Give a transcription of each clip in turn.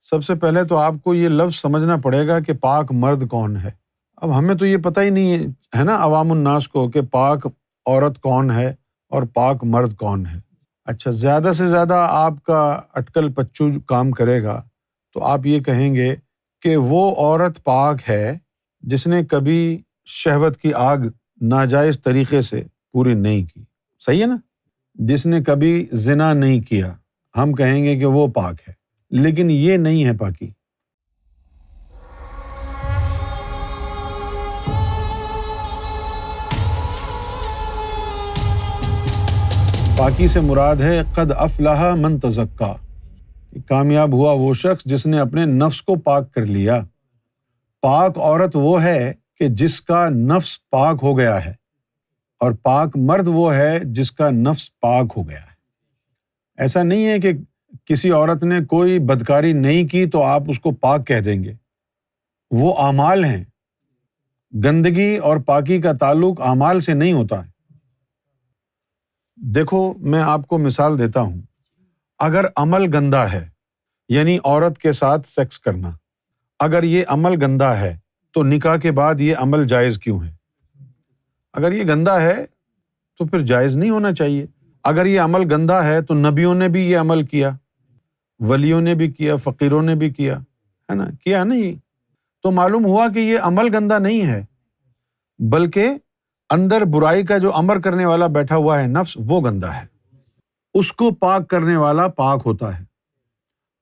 سب سے پہلے تو آپ کو یہ لفظ سمجھنا پڑے گا کہ پاک مرد کون ہے۔ اب ہمیں تو یہ پتہ ہی نہیں ہے نا عوام الناس کو کہ پاک عورت کون ہے اور پاک مرد کون ہے۔ اچھا، زیادہ سے زیادہ آپ کا اٹکل پچو کام کرے گا تو آپ یہ کہیں گے کہ وہ عورت پاک ہے جس نے کبھی شہوت کی آگ ناجائز طریقے سے پوری نہیں کی، صحیح ہے نا؟ جس نے کبھی زنا نہیں کیا، ہم کہیں گے کہ وہ پاک ہے، لیکن یہ نہیں ہے پاکی۔ پاکی سے مراد ہے قد افلح من تزکا، کامیاب ہوا وہ شخص جس نے اپنے نفس کو پاک کر لیا۔ پاک عورت وہ ہے کہ جس کا نفس پاک ہو گیا ہے، اور پاک مرد وہ ہے جس کا نفس پاک ہو گیا ہے۔ ایسا نہیں ہے کہ کسی عورت نے کوئی بدکاری نہیں کی تو آپ اس کو پاک کہہ دیں گے، وہ اعمال ہیں۔ گندگی اور پاکی کا تعلق اعمال سے نہیں ہوتا ہے۔ دیکھو، میں آپ کو مثال دیتا ہوں۔ اگر عمل گندا ہے، یعنی عورت کے ساتھ سیکس کرنا، اگر یہ عمل گندا ہے تو نکاح کے بعد یہ عمل جائز کیوں ہے؟ اگر یہ گندا ہے تو پھر جائز نہیں ہونا چاہیے۔ اگر یہ عمل گندا ہے تو نبیوں نے بھی یہ عمل کیا، ولیوں نے بھی کیا، فقیروں نے بھی کیا، ہے نا؟ کیا نہیں؟ تو معلوم ہوا کہ یہ عمل گندا نہیں ہے، بلکہ اندر برائی کا جو امر کرنے والا بیٹھا ہوا ہے نفس، وہ گندا ہے۔ اس کو پاک کرنے والا پاک ہوتا ہے۔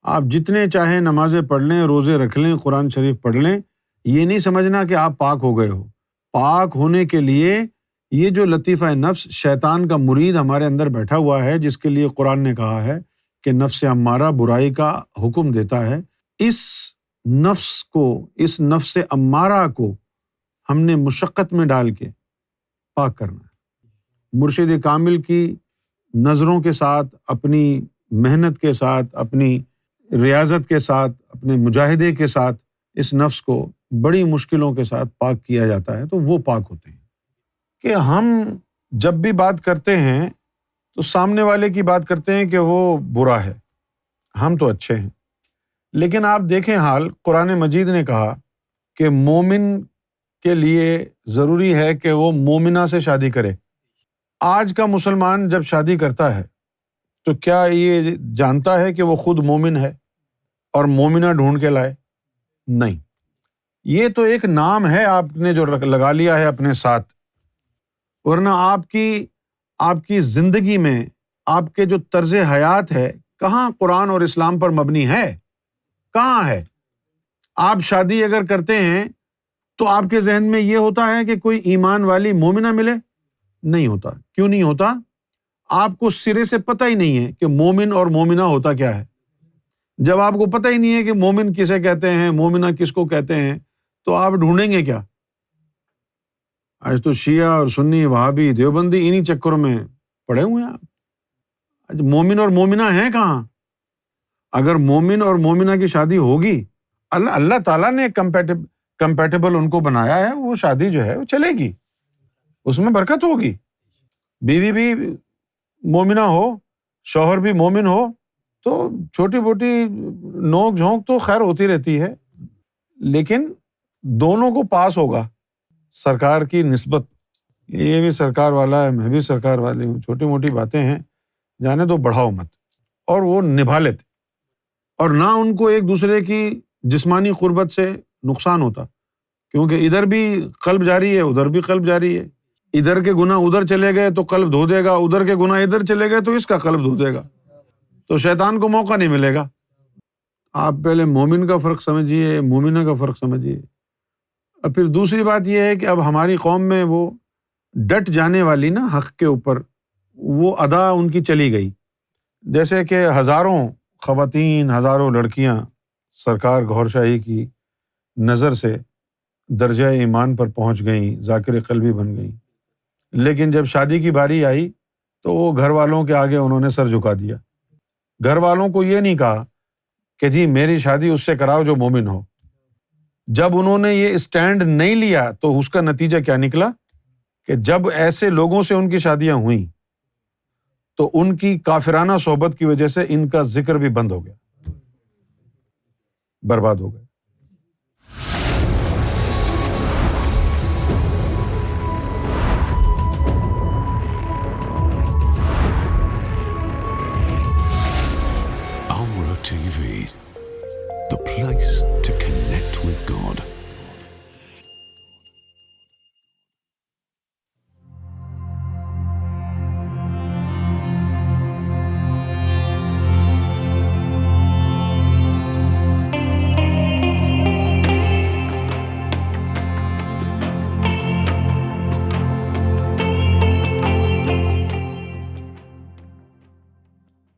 آپ جتنے چاہیں نمازیں پڑھ لیں، روزے رکھ لیں، قرآن شریف پڑھ لیں، یہ نہیں سمجھنا کہ آپ پاک ہو گئے ہو۔ پاک ہونے کے لیے یہ جو لطیفہ نفس شیطان کا مرید ہمارے اندر بیٹھا ہوا ہے، جس کے لیے قرآن نے کہا ہے کہ نفس امارہ برائی کا حکم دیتا ہے، اس نفس امارہ کو ہم نے مشقت میں ڈال کے پاک کرنا ہے۔ مرشد کامل کی نظروں کے ساتھ، اپنی محنت کے ساتھ، اپنی ریاضت کے ساتھ، اپنے مجاہدے کے ساتھ اس نفس کو بڑی مشکلوں کے ساتھ پاک کیا جاتا ہے، تو وہ پاک ہوتے ہیں۔ کہ ہم جب بھی بات کرتے ہیں تو سامنے والے کی بات کرتے ہیں کہ وہ برا ہے، ہم تو اچھے ہیں۔ لیکن آپ دیکھیں حال، قرآن مجید نے کہا کہ مومن کے لیے ضروری ہے کہ وہ مومنہ سے شادی کرے۔ آج کا مسلمان جب شادی کرتا ہے تو کیا یہ جانتا ہے کہ وہ خود مومن ہے اور مومنہ ڈھونڈ کے لائے؟ نہیں، یہ تو ایک نام ہے آپ نے جو لگا لیا ہے اپنے ساتھ، ورنہ آپ کی زندگی میں آپ کے جو طرز حیات ہے کہاں قرآن اور اسلام پر مبنی ہے؟ کہاں ہے؟ آپ شادی اگر کرتے ہیں تو آپ کے ذہن میں یہ ہوتا ہے کہ کوئی ایمان والی مومنہ ملے؟ نہیں ہوتا۔ کیوں نہیں ہوتا؟ آپ کو سرے سے پتہ ہی نہیں ہے کہ مومن اور مومنہ ہوتا کیا ہے۔ جب آپ کو پتہ ہی نہیں ہے کہ مومن کسے کہتے ہیں، مومنہ کس کو کہتے ہیں، تو آپ ڈھونڈیں گے کیا؟ آج تو شیعہ اور سنی، وہابی، دیوبندی انہی چکروں میں پڑے ہوئے ہیں آپ۔ آج مومن اور مومنہ ہیں کہاں؟ اگر مومن اور مومنہ کی شادی ہوگی، اللہ تعالیٰ نے کمپیٹیبل ان کو بنایا ہے، وہ شادی جو ہے وہ چلے گی، اس میں برکت ہوگی۔ بیوی بھی مومنہ ہو، شوہر بھی مومن ہو، تو چھوٹی موٹی نوک جھونک تو خیر ہوتی رہتی ہے، لیکن دونوں کو پاس ہوگا۔ سرکار کی نسبت، یہ بھی سرکار والا ہے، میں بھی سرکار والی ہوں، چھوٹی موٹی باتیں ہیں، جانے دو، بڑھاؤ مت، اور وہ نبھا لیتے، اور نہ ان کو ایک دوسرے کی جسمانی قربت سے نقصان ہوتا، کیونکہ ادھر بھی قلب جاری ہے، ادھر بھی قلب جاری ہے۔ ادھر کے گناہ ادھر چلے گئے تو قلب دھو دے گا، ادھر کے گناہ ادھر چلے گئے تو اس کا قلب دھو دے گا، تو شیطان کو موقع نہیں ملے گا۔ آپ پہلے مومن کا فرق سمجھیے، مومنہ کا فرق سمجھیے۔ اور پھر دوسری بات یہ ہے کہ اب ہماری قوم میں وہ ڈٹ جانے والی نا حق کے اوپر، وہ ادا ان کی چلی گئی، جیسے کہ ہزاروں خواتین، ہزاروں لڑکیاں سرکار گوھر شاہی کی نظر سے درجہ ایمان پر پہنچ گئیں، ذاکر قلبی بن گئیں، لیکن جب شادی کی باری آئی تو وہ گھر والوں کے آگے انہوں نے سر جھکا دیا۔ گھر والوں کو یہ نہیں کہا کہ جی میری شادی اس سے کراؤ جو مومن ہو۔ جب انہوں نے یہ اسٹینڈ نہیں لیا تو اس کا نتیجہ کیا نکلا کہ جب ایسے لوگوں سے ان کی شادیاں ہوئیں تو ان کی کافرانہ صحبت کی وجہ سے ان کا ذکر بھی بند ہو گیا۔ برباد ہو گئے۔